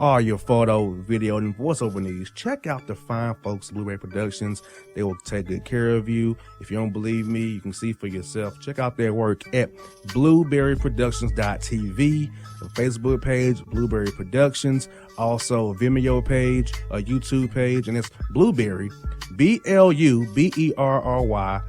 all your photo, video, and voiceover needs, check out the fine folks at Blueberry Productions. They will take good care of you. If you don't believe me, you can see for yourself. Check out their work at blueberryproductions.tv, the Facebook page, Blueberry Productions, also a Vimeo page, a YouTube page, and it's Blueberry, BLUBERRY,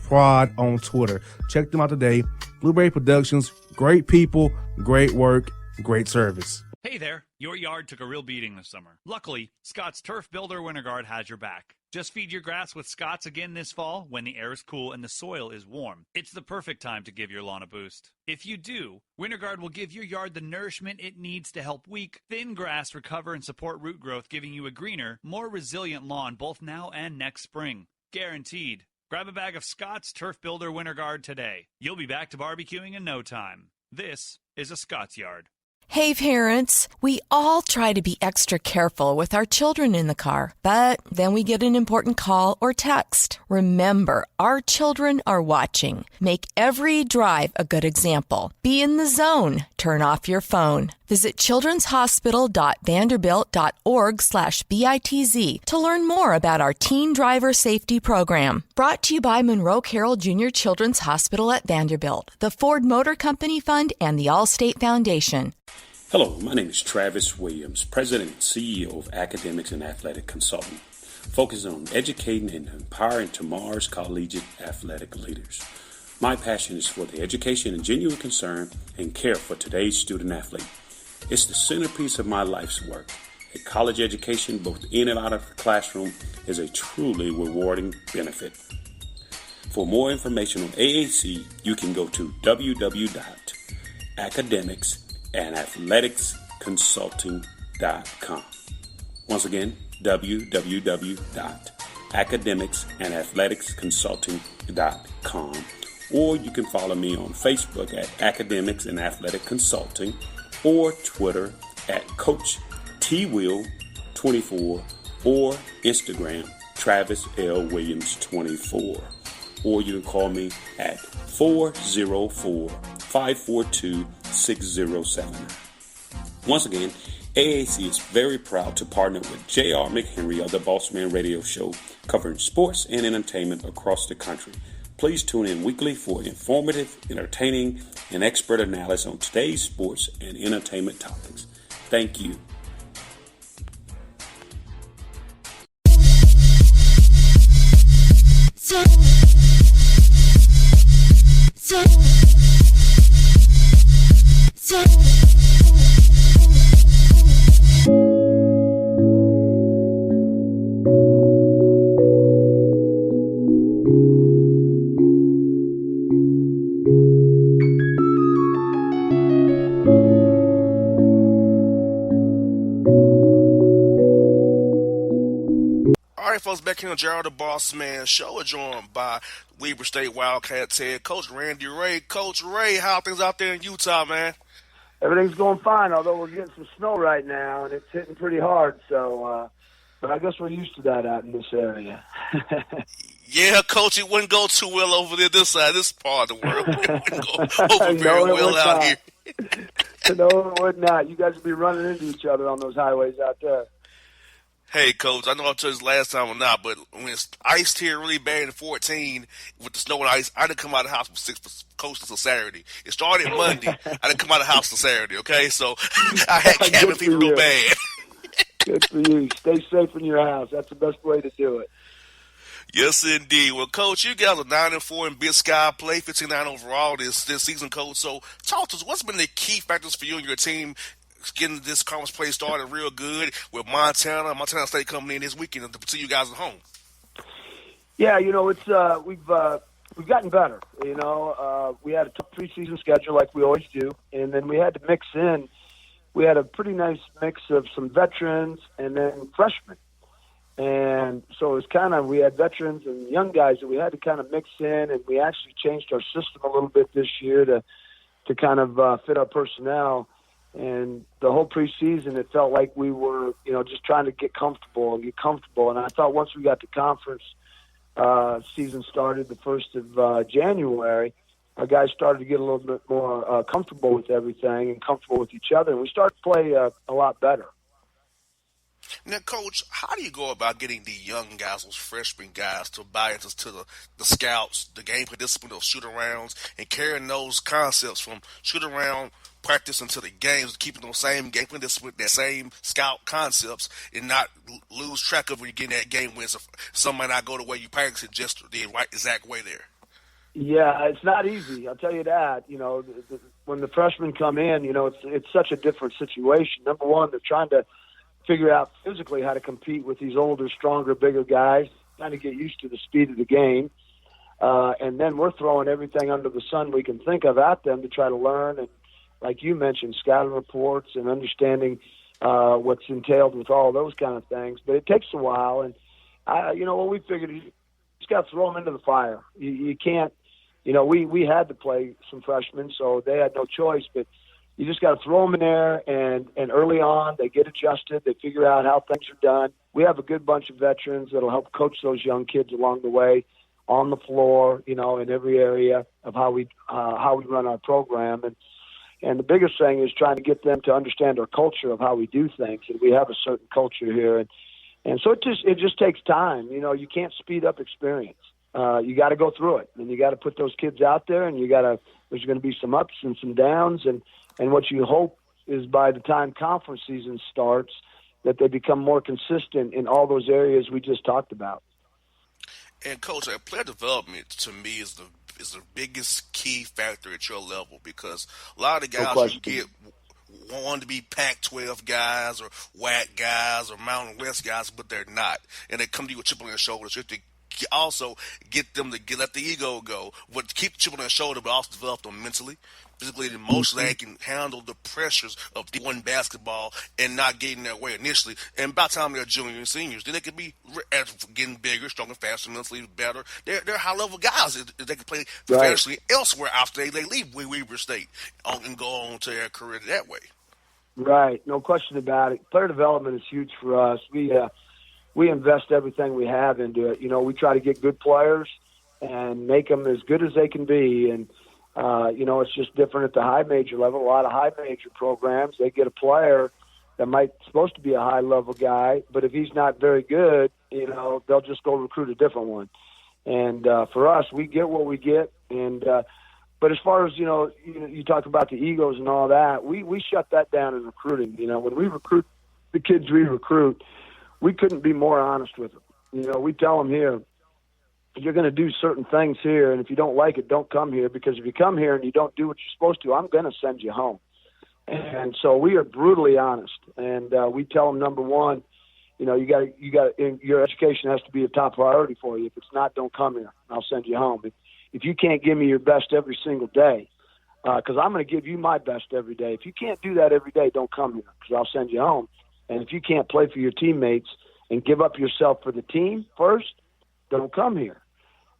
Prod on Twitter. Check them out today. Blueberry Productions, great people, great work, great service. Hey there, your yard took a real beating this summer. Luckily, Scott's Turf Builder Winter Guard has your back. Just feed your grass with Scott's again this fall when the air is cool and the soil is warm. It's the perfect time to give your lawn a boost. If you do, Winter Guard will give your yard the nourishment it needs to help weak, thin grass recover and support root growth, giving you a greener, more resilient lawn both now and next spring. Guaranteed. Grab a bag of Scott's Turf Builder Winter Guard today. You'll be back to barbecuing in no time. This is a Scott's Yard. Hey parents, we all try to be extra careful with our children in the car, but then we get an important call or text. Remember, our children are watching. Make every drive a good example. Be in the zone. Turn off your phone. Visit childrenshospital.vanderbilt.org/BITZ to learn more about our teen driver safety program. Brought to you by Monroe Carroll Jr. Children's Hospital at Vanderbilt, the Ford Motor Company Fund, and the Allstate Foundation. Hello, my name is Travis Williams, President and CEO of Academics and Athletic Consulting, focusing on educating and empowering tomorrow's collegiate athletic leaders. My passion is for the education and genuine concern and care for today's student athlete. It's the centerpiece of my life's work. A college education, both in and out of the classroom, is a truly rewarding benefit. For more information on AAC, you can go to www.academicsandathleticsconsulting.com. Once again, www.academicsandathleticsconsulting.com. Or you can follow me on Facebook at Academics and Athletic Consulting, or Twitter at Coach TWill24, or Instagram Travis L. Williams 24. Or you can call me at 404-542-6079. Once again, AAC is very proud to partner with J.R. McHenry of the Bossman Radio Show, covering sports and entertainment across the country. Please tune in weekly for informative, entertaining, and expert analysis on today's sports and entertainment topics. Thank you. Folks, back here on Gerald the Bossman Show, we're joined by Weber State Wildcats head coach Randy Rahe. Coach Rahe, how are things out there in Utah, man? Everything's going fine, although we're getting some snow right now, and it's hitting pretty hard. So, but I guess we're used to that out in this area. Yeah, Coach, it wouldn't go too well over there, this side, this part of the world. It wouldn't go over very well out here. No, it would not. You guys would be running into each other on those highways out there. Hey, Coach, I know I told you this last time or not, but when it's iced here really bad in 14 with the snow and ice, I didn't come out of the house from 6 for Coach until Saturday. It started Monday. I didn't come out of the house till Saturday, okay? So I had cabin fever real bad. Good for you. Stay safe in your house. That's the best way to do it. Yes, indeed. Well, Coach, you guys are 9-4 in Big Sky play, 15-9 overall this season, Coach. So talk to us. What's been the key factors for you and your team getting this conference play started real good with Montana State coming in this weekend to see you guys at home? Yeah, it's we've gotten better. We had a tough preseason schedule like we always do, and then we had to mix in. We had a pretty nice mix of some veterans and then freshmen, and so it was kind of we had veterans and young guys that we had to kind of mix in, and we actually changed our system a little bit this year to kind of fit our personnel. And the whole preseason, it felt like we were, just trying to get comfortable. And I thought once we got the conference season started the 1st of January, our guys started to get a little bit more comfortable with everything and comfortable with each other. And we started to play a lot better. Now, Coach, how do you go about getting the young guys, those freshman guys, to buy into the scouts, the game participant of shoot-arounds, and carrying those concepts from shoot-around practice into the games, keeping those same game participant, that same scout concepts, and not lose track of when you get in that game when some might not go the way you practice it just the right exact way there? Yeah, it's not easy. I'll tell you that. When the freshmen come in, it's such a different situation. Number one, they're trying to figure out physically how to compete with these older, stronger, bigger guys, trying to get used to the speed of the game. And then we're throwing everything under the sun we can think of at them to try to learn. And like you mentioned, scouting reports and understanding what's entailed with all those kind of things. But it takes a while. And, what we figured is you just got to throw them into the fire. You can't. We had to play some freshmen, so they had no choice. But you just got to throw them in there, and early on they get adjusted. They figure out how things are done. We have a good bunch of veterans that'll help coach those young kids along the way, on the floor, in every area of how we run our program. And the biggest thing is trying to get them to understand our culture of how we do things. And we have a certain culture here, and so it just takes time. You can't speed up experience. You got to go through it, and you got to put those kids out there, and there's going to be some ups and some downs, and what you hope is by the time conference season starts that they become more consistent in all those areas we just talked about. And Coach, player development to me is the biggest key factor at your level, because a lot of the guys you get want to be Pac-12 guys or WAC guys or Mountain West guys, but they're not, and they come to you with chip on their shoulders. You have to also get them to let the ego go, but keep the chip on their shoulder, but also develop them mentally, physically, and emotionally. They can handle the pressures of D1 basketball and not getting their way initially. And by the time they're juniors and seniors, then they can be getting bigger, stronger, faster, mentally better. They're high-level guys. They can play professionally elsewhere after they leave Weber State and go on to their career that way. Right, no question about it. Player development is huge for us. We invest everything we have into it. We try to get good players and make them as good as they can be. And, it's just different at the high major level. A lot of high major programs, they get a player that might supposed to be a high-level guy, but if he's not very good, they'll just go recruit a different one. And for us, we get what we get. And but as far as, you talk about the egos and all that, we shut that down in recruiting. When we recruit the kids we recruit, we couldn't be more honest with them. We tell them here, you're going to do certain things here, and if you don't like it, don't come here, because if you come here and you don't do what you're supposed to, I'm going to send you home. And so we are brutally honest, and we tell them, number one, you got your education has to be a top priority for you. If it's not, don't come here. I'll send you home. If you can't give me your best every single day, because I'm going to give you my best every day. If you can't do that every day, don't come here, because I'll send you home. And if you can't play for your teammates and give up yourself for the team first, don't come here.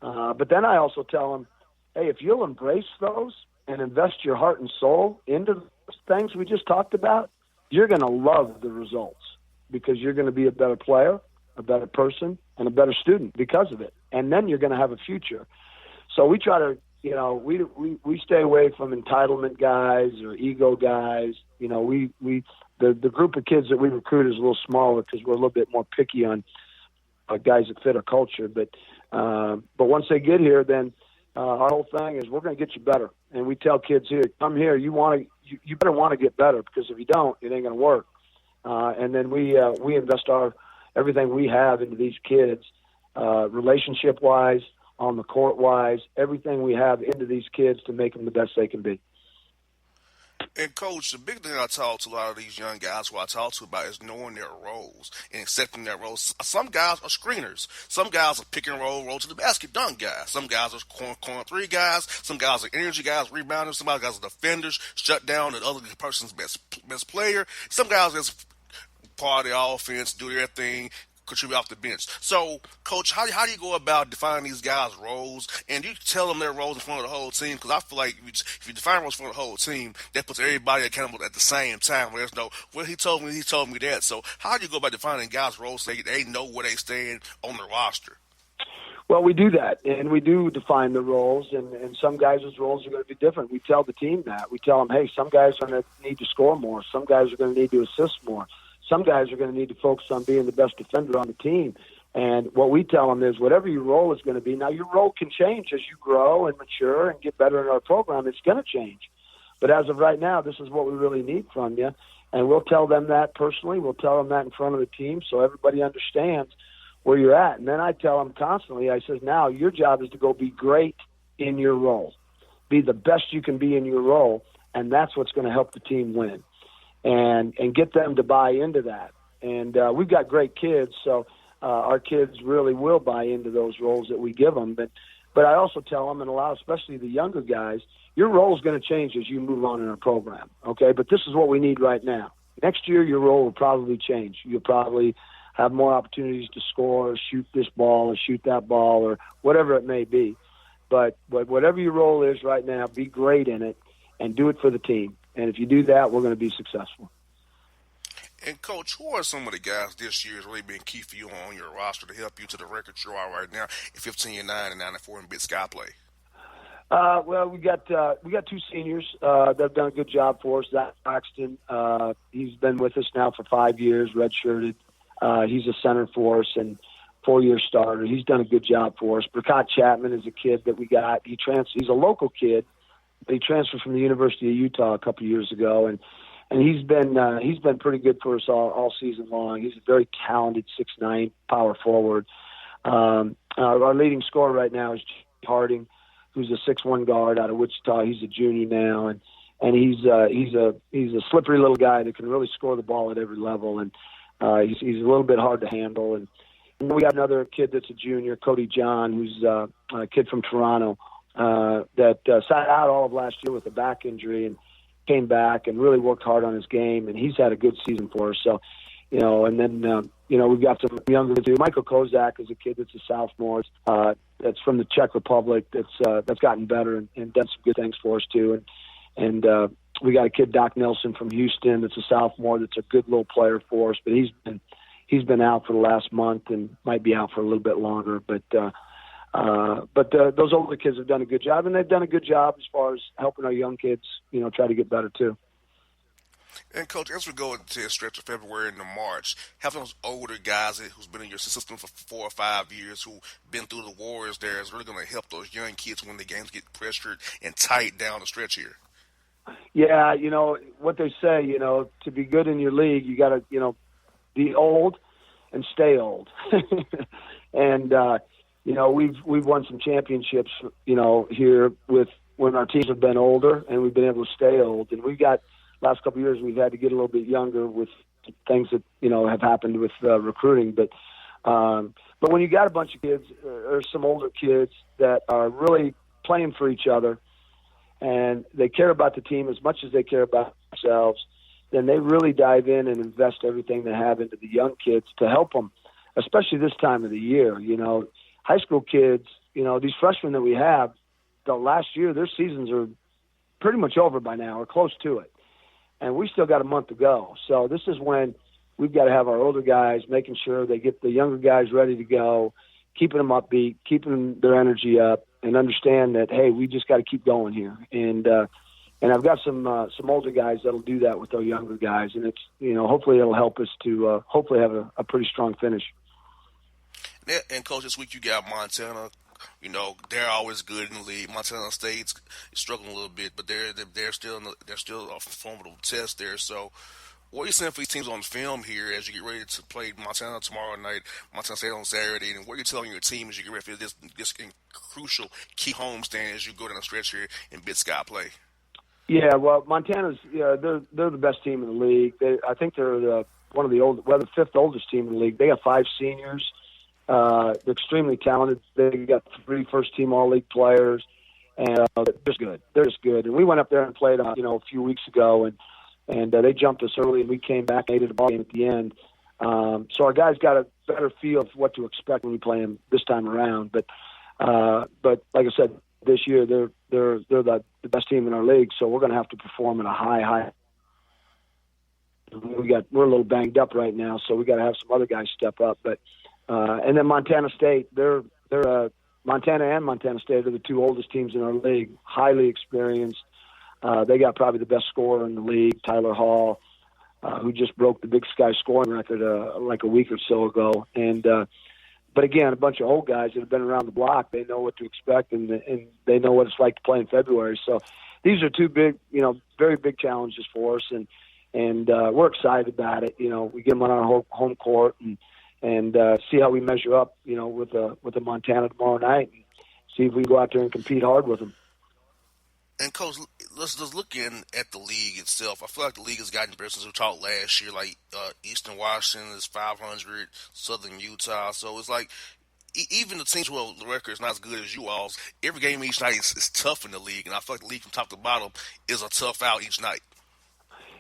But then I also tell them, hey, if you'll embrace those and invest your heart and soul into those things we just talked about, you're going to love the results, because you're going to be a better player, a better person, and a better student because of it. And then you're going to have a future. So we try to, we stay away from entitlement guys or ego guys. The group of kids that we recruit is a little smaller because we're a little bit more picky on guys that fit our culture. But once they get here, then our whole thing is we're going to get you better. And we tell kids here, come here, you better want to get better, because if you don't, it ain't going to work. And then we invest everything we have into these kids, relationship-wise, on the court-wise, everything we have into these kids to make them the best they can be. And, Coach, the big thing I talk to a lot of these young guys who I talk to about is knowing their roles and accepting their roles. Some guys are screeners. Some guys are pick and roll to the basket dunk guys. Some guys are corner three guys. Some guys are energy guys, rebounders. Some guys are defenders, shut down the other person's best player. Some guys just part of the offense, do their thing, contribute off the bench. So, Coach, how do you go about defining these guys' roles? And you tell them their roles in front of the whole team? Because I feel like if you define roles in front of the whole team, that puts everybody accountable at the same time. Where there's no, well, he told me that. So how do you go about defining guys' roles so they know where they stand on the roster? Well, we do that, and we do define the roles, and some guys' roles are going to be different. We tell the team that. We tell them, hey, some guys are going to need to score more. Some guys are going to need to assist more. some guys are going to need to focus on being the best defender on the team. And what we tell them is whatever your role is going to be, now your role can change as you grow and mature and get better in our program. It's going to change. But as of right now, this is what we really need from you. And we'll tell them that personally. We'll tell them that in front of the team so everybody understands where you're at. And then I tell them constantly, I says, now your job is to go be great in your role. Be the best you can be in your role, and that's what's going to help the team win. And get them to buy into that. And we've got great kids, so our kids really will buy into those roles that we give them. But I also tell them, and allow especially the younger guys, your role is going to change as you move on in our program, okay? But this is what we need right now. Next year, your role will probably change. You'll probably have more opportunities to score or shoot this ball or shoot that ball or whatever it may be. But whatever your role is right now, be great in it and do it for the team. And if you do that, we're going to be successful. And, Coach, who are some of the guys this year has really been key for you on your roster to help you to the record you are right now at 15-9 and 9-4 in Big Sky play? Well, we got two seniors that have done a good job for us. Zach Braxton, he's been with us now for 5 years, redshirted. He's a center for us and 4-year starter. He's done a good job for us. Brakat Chapman is a kid that we got. He's a local kid, but he transferred from the University of Utah a couple years ago, and he's been pretty good for us all season long. He's a very talented 6'9" power forward. Our leading scorer right now is Harding, who's a 6'1" guard out of Wichita. He's a junior now, and he's a slippery little guy that can really score the ball at every level, and he's a little bit hard to handle. And we got another kid that's a junior, Cody John, who's a kid from Toronto that sat out all of last year with a back injury and came back and really worked hard on his game, and he's had a good season for us. So, and then we've got some younger too. Michael Kozak is a kid that's a sophomore, that's from the Czech Republic, that's gotten better and done some good things for us too. And we got a kid, Doc Nelson from Houston, that's a sophomore, that's a good little player for us, but he's been out for the last month and might be out for a little bit longer. But those older kids have done a good job, and they've done a good job as far as helping our young kids, try to get better too. And, Coach, as we go into a stretch of February into March, having those older guys who's been in your system for 4 or 5 years, who've been through the wars there, is really going to help those young kids when the games get pressured and tight down the stretch here. Yeah, what they say, to be good in your league, you got to, be old and stay old. And, we've won some championships, here when our teams have been older and we've been able to stay old. And we've got, last couple of years, we've had to get a little bit younger with things that, have happened with recruiting. But when you got a bunch of kids or some older kids that are really playing for each other and they care about the team as much as they care about themselves, then they really dive in and invest everything they have into the young kids to help them, especially this time of the year. High school kids, these freshmen that we have, the last year, their seasons are pretty much over by now or close to it. And we still got a month to go. So this is when we've got to have our older guys making sure they get the younger guys ready to go, keeping them upbeat, keeping their energy up, and understand that, hey, we just got to keep going here. And I've got some older guys that'll do that with our younger guys, and it's hopefully it'll help us to hopefully have a pretty strong finish. And, Coach, this week you got Montana. They're always good in the league. Montana State's struggling a little bit, but they're still a formidable test there. So, what are you saying for these teams on film here as you get ready to play Montana tomorrow night, Montana State on Saturday, and what are you telling your team as you get ready for this crucial key homestand as you go down the stretch here in Big Sky play? Yeah, well, Montana's they're the best team in the league. I think they're the fifth oldest team in the league. They got 5 seniors. They're extremely talented. They got 3 first-team All-League players, and they're just good. They're just good. And we went up there and played, a few weeks ago, and they jumped us early, and we came back and made it a ball game at the end. So our guys got a better feel of what to expect when we play them this time around. But like I said, this year they're the best team in our league, so we're going to have to perform at a high. We're a little banged up right now, so we got to have some other guys step up, but. And then Montana State, Montana and Montana State are the 2 oldest teams in our league, highly experienced. They got probably the best scorer in the league, Tyler Hall. who just broke the Big Sky scoring record like a week or so ago. And but again, a bunch of old guys that have been around the block. They know what to expect, and they know what it's like to play in February. So these are two big, very big challenges for us, and we're excited about it. We get them on our home court and see how we measure up, with the Montana tomorrow night, and see if we go out there and compete hard with them. And, Coach, let's just look in at the league itself. I feel like the league has gotten better since we talked last year. Like Eastern Washington is 500, Southern Utah. So it's like even the teams who the record is not as good as you all's, every game each night is tough in the league. And I feel like the league from top to bottom is a tough out each night.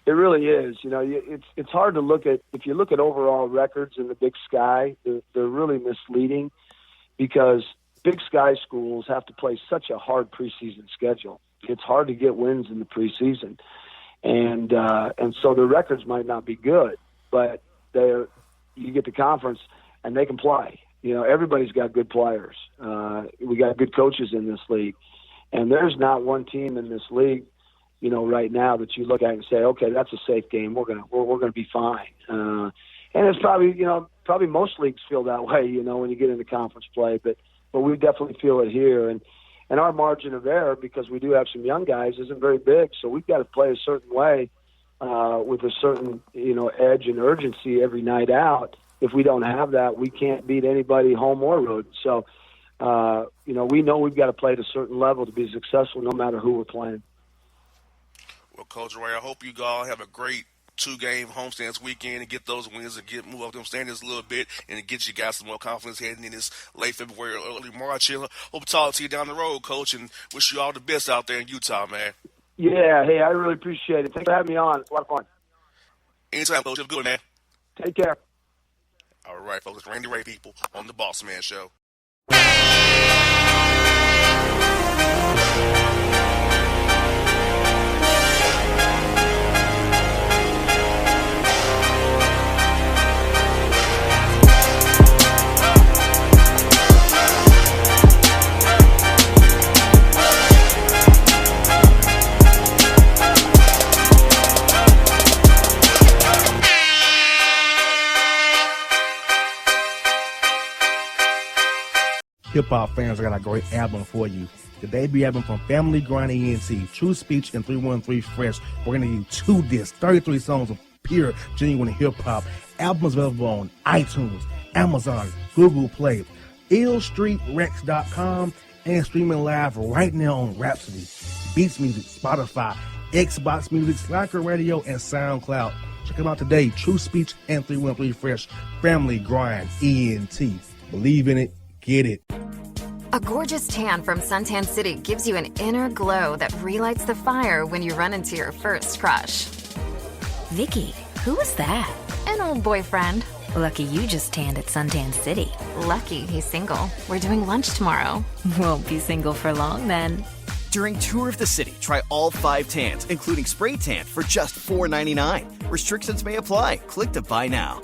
It really is. It's hard to look at. If you look at overall records in the Big Sky, they're really misleading because Big Sky schools have to play such a hard preseason schedule. It's hard to get wins in the preseason, and so the records might not be good, but you get the conference and they can play. Everybody's got good players. We got good coaches in this league, and there's not one team in this league, right now that you look at and say, okay, that's a safe game. We're gonna be fine. And it's probably most leagues feel that way, when you get into conference play, but we definitely feel it here. And our margin of error, because we do have some young guys, isn't very big. So we've got to play a certain way with a certain, edge and urgency every night out. If we don't have that, we can't beat anybody home or road. So, we know we've got to play at a certain level to be successful no matter who we're playing. Well, Coach Rahe, I hope you all have a great 2-game homestands weekend and get those wins and move up them standings a little bit and get you guys some more confidence heading in this late February or early March. Hope to talk to you down the road, Coach, and wish you all the best out there in Utah, man. Yeah, hey, I really appreciate it. Thanks for having me on. It's a lot of fun. Anytime, Coach. Have a good one, man. Take care. All right, folks. It's Randy Rahe, people, on the Bossman Show. Hip-hop fans, I got a great album for you. The debut album from Family Grind ENT, True Speech and 313 Fresh. We're going to give you 2 discs, 33 songs of pure, genuine hip-hop. Albums available on iTunes, Amazon, Google Play, illstreetrex.com, and streaming live right now on Rhapsody, Beats Music, Spotify, Xbox Music, Slacker Radio, and SoundCloud. Check them out today, True Speech and 313 Fresh, Family Grind ENT. Believe in it, get it. A gorgeous tan from Suntan City gives you an inner glow that relights the fire when you run into your first crush. Vicky, who was that? An old boyfriend. Lucky you just tanned at Suntan City. Lucky he's single. We're doing lunch tomorrow. Won't be single for long then. During Tour of the City, try all 5 tans, including spray tan, for just $4.99. Restrictions may apply. Click to buy now.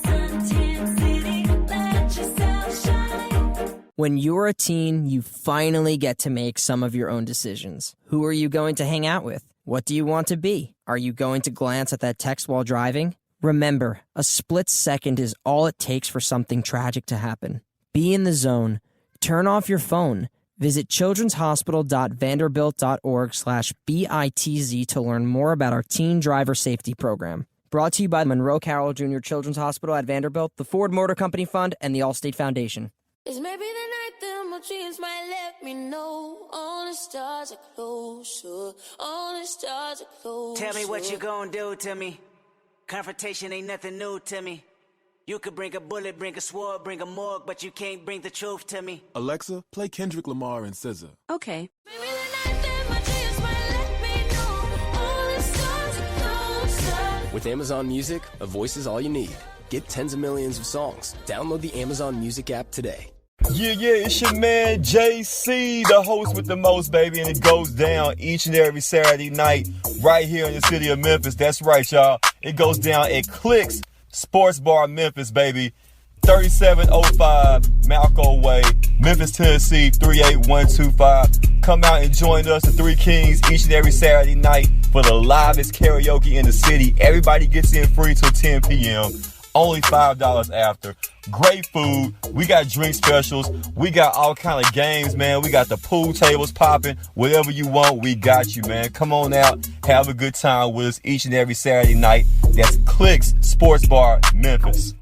Suntan City, let yourself shine. When you're a teen, you finally get to make some of your own decisions. Who are you going to hang out with? What do you want to be? Are you going to glance at that text while driving? Remember, a split second is all it takes for something tragic to happen. Be in the zone. Turn off your phone. Visit childrenshospital.vanderbilt.org/BITZ to learn more about our teen driver safety program. Brought to you by Monroe Carroll Jr. Children's Hospital at Vanderbilt, the Ford Motor Company Fund, and the Allstate Foundation. It's maybe the night that my dreams might let me know. All the stars are closer. All the stars are closer. Tell me what you gonna do to me. Confrontation ain't nothing new to me. You could bring a bullet, bring a sword, bring a morgue, but you can't bring the truth to me. Alexa, play Kendrick Lamar and SZA. Okay. Maybe the night that my dreams might let me know. All the stars are closer. With Amazon Music, a voice is all you need. Get tens of millions of songs. Download the Amazon Music app today. Yeah, it's your man JC, the host with the most, baby, and it goes down each and every Saturday night right here in the city of Memphis. That's right, y'all. It goes down at Clicks Sports Bar Memphis, baby. 3705 Malco Way. Memphis, Tennessee, 38125. Come out and join us, the Three Kings, each and every Saturday night for the livest karaoke in the city. Everybody gets in free till 10 p.m. Only $5 after. Great food. We got drink specials. We got all kind of games, man. We got the pool tables popping. Whatever you want, we got you, man. Come on out. Have a good time with us each and every Saturday night. That's Clicks Sports Bar, Memphis.